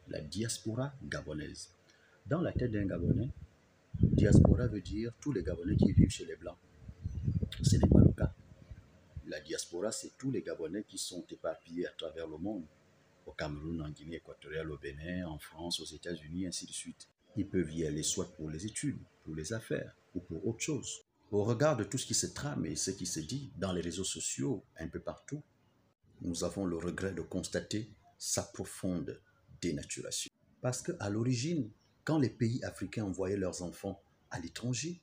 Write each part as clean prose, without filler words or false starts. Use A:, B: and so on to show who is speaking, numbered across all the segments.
A: la diaspora gabonaise. Dans la tête d'un Gabonais, diaspora veut dire tous les Gabonais qui vivent chez les Blancs. Ce n'est pas le cas. La diaspora, c'est tous les Gabonais qui sont éparpillés à travers le monde, au Cameroun, en Guinée équatoriale, au Bénin, en France, aux États-Unis, ainsi de suite. Ils peuvent y aller soit pour les études, pour les affaires ou pour autre chose. Au regard de tout ce qui se trame et ce qui se dit dans les réseaux sociaux, un peu partout, nous avons le regret de constater sa profonde dénaturation. Parce qu'à l'origine, quand les pays africains envoyaient leurs enfants à l'étranger,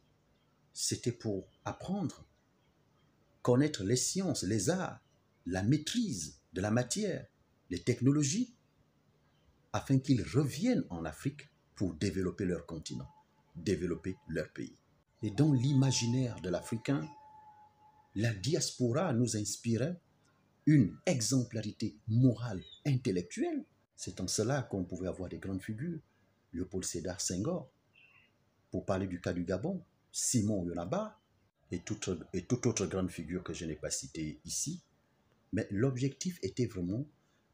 A: c'était pour apprendre, connaître les sciences, les arts, la maîtrise de la matière, les technologies, afin qu'ils reviennent en Afrique pour développer leur continent, développer leur pays. Et dans l'imaginaire de l'Africain, la diaspora nous inspirait une exemplarité morale, intellectuelle. C'est en cela qu'on pouvait avoir des grandes figures. Léopold Sédar Senghor, pour parler du cas du Gabon, Simon Yonaba et toute autre grande figure que je n'ai pas citée ici. Mais l'objectif était vraiment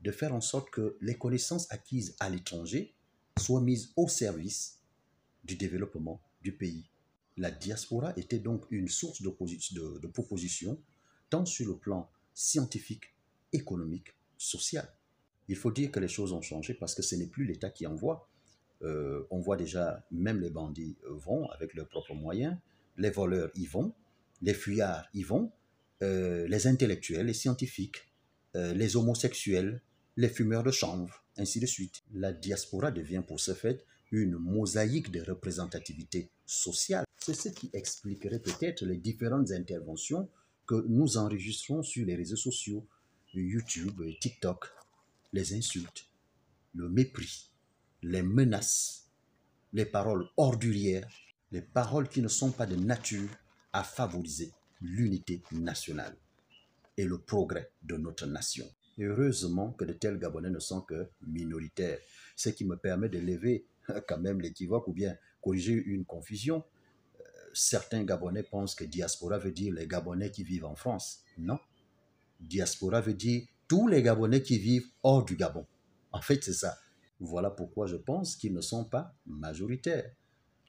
A: de faire en sorte que les connaissances acquises à l'étranger soient mises au service du développement du pays. La diaspora était donc une source de propositions, tant sur le plan scientifique, économique, social. Il faut dire que les choses ont changé parce que ce n'est plus l'État qui envoie. On voit déjà, même les bandits vont avec leurs propres moyens, les voleurs y vont, les fuyards y vont, les intellectuels, les scientifiques, les homosexuels, les fumeurs de chanvre, ainsi de suite. La diaspora devient pour ce fait une mosaïque de représentativité sociale. C'est ce qui expliquerait peut-être les différentes interventions que nous enregistrons sur les réseaux sociaux, YouTube, TikTok, les insultes, le mépris, les menaces, les paroles ordurières, les paroles qui ne sont pas de nature à favoriser l'unité nationale et le progrès de notre nation. Et heureusement que de tels Gabonais ne sont que minoritaires, ce qui me permet de lever quand même l'équivoque ou bien corriger une confusion. Certains Gabonais pensent que diaspora veut dire les Gabonais qui vivent en France. Non. Diaspora veut dire tous les Gabonais qui vivent hors du Gabon. En fait, c'est ça. Voilà pourquoi je pense qu'ils ne sont pas majoritaires.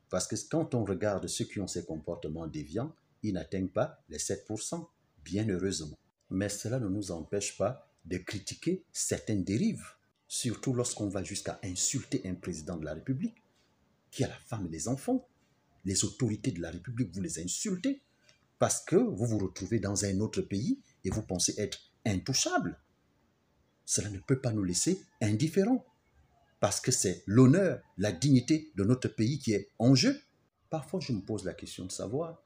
A: Parce que quand on regarde ceux qui ont ces comportements déviants, ils n'atteignent pas les 7%, bien heureusement. Mais cela ne nous empêche pas de critiquer certaines dérives, surtout lorsqu'on va jusqu'à insulter un président de la République qui a la femme et les enfants. Les autorités de la République, vous les insultez parce que vous vous retrouvez dans un autre pays et vous pensez être intouchable. Cela ne peut pas nous laisser indifférents parce que c'est l'honneur, la dignité de notre pays qui est en jeu. Parfois, je me pose la question de savoir,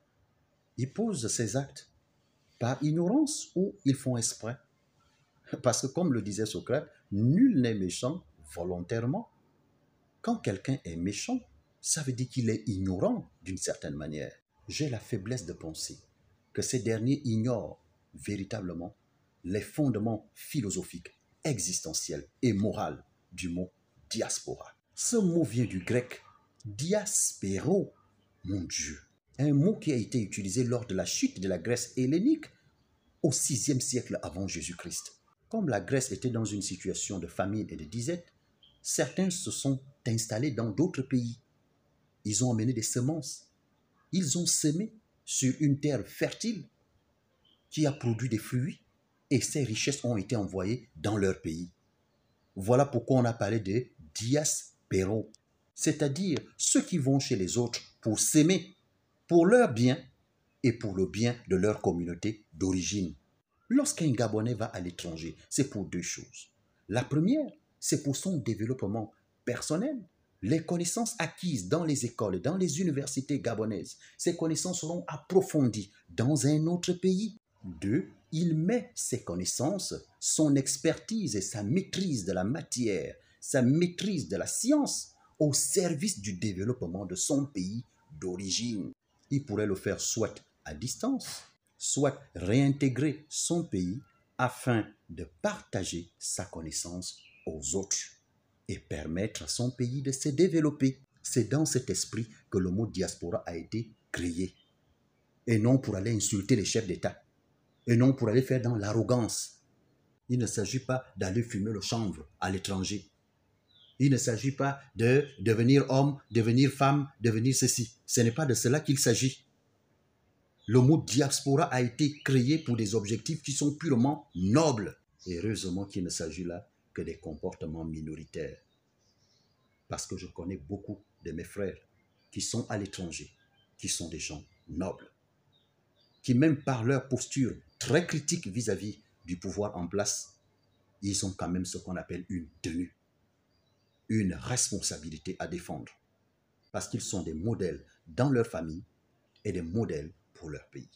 A: ils posent ces actes par ignorance ou ils font exprès? Parce que comme le disait Socrate, nul n'est méchant volontairement. Quand quelqu'un est méchant, ça veut dire qu'il est ignorant d'une certaine manière. J'ai la faiblesse de penser que ces derniers ignorent véritablement les fondements philosophiques, existentiels et moraux du mot diaspora. Ce mot vient du grec diaspéro, mon Dieu, un mot qui a été utilisé lors de la chute de la Grèce hellénique au VIe siècle avant Jésus-Christ. Comme la Grèce était dans une situation de famine et de disette, certains se sont installés dans d'autres pays. Ils ont amené des semences. Ils ont semé sur une terre fertile qui a produit des fruits et ces richesses ont été envoyées dans leur pays. Voilà pourquoi on a parlé de diaspéro, c'est-à-dire ceux qui vont chez les autres pour s'aimer, pour leur bien et pour le bien de leur communauté d'origine. Lorsqu'un Gabonais va à l'étranger, c'est pour deux choses. La première, c'est pour son développement personnel. Les connaissances acquises dans les écoles et dans les universités gabonaises, ces connaissances seront approfondies dans un autre pays. Deux, il met ses connaissances, son expertise et sa maîtrise de la matière, sa maîtrise de la science au service du développement de son pays d'origine. Il pourrait le faire soit à distance, soit réintégrer son pays afin de partager sa connaissance aux autres et permettre à son pays de se développer. C'est dans cet esprit que le mot diaspora a été créé. Et non pour aller insulter les chefs d'État. Et non pour aller faire dans l'arrogance. Il ne s'agit pas d'aller fumer le chanvre à l'étranger. Il ne s'agit pas de devenir homme, devenir femme, devenir ceci. Ce n'est pas de cela qu'il s'agit. Le mot diaspora a été créé pour des objectifs qui sont purement nobles. Et heureusement qu'il ne s'agit là que des comportements minoritaires. Parce que je connais beaucoup de mes frères qui sont à l'étranger, qui sont des gens nobles, qui même par leur posture très critique vis-à-vis du pouvoir en place, ils ont quand même ce qu'on appelle une tenue, une responsabilité à défendre. Parce qu'ils sont des modèles dans leur famille et des modèles pour leur pays.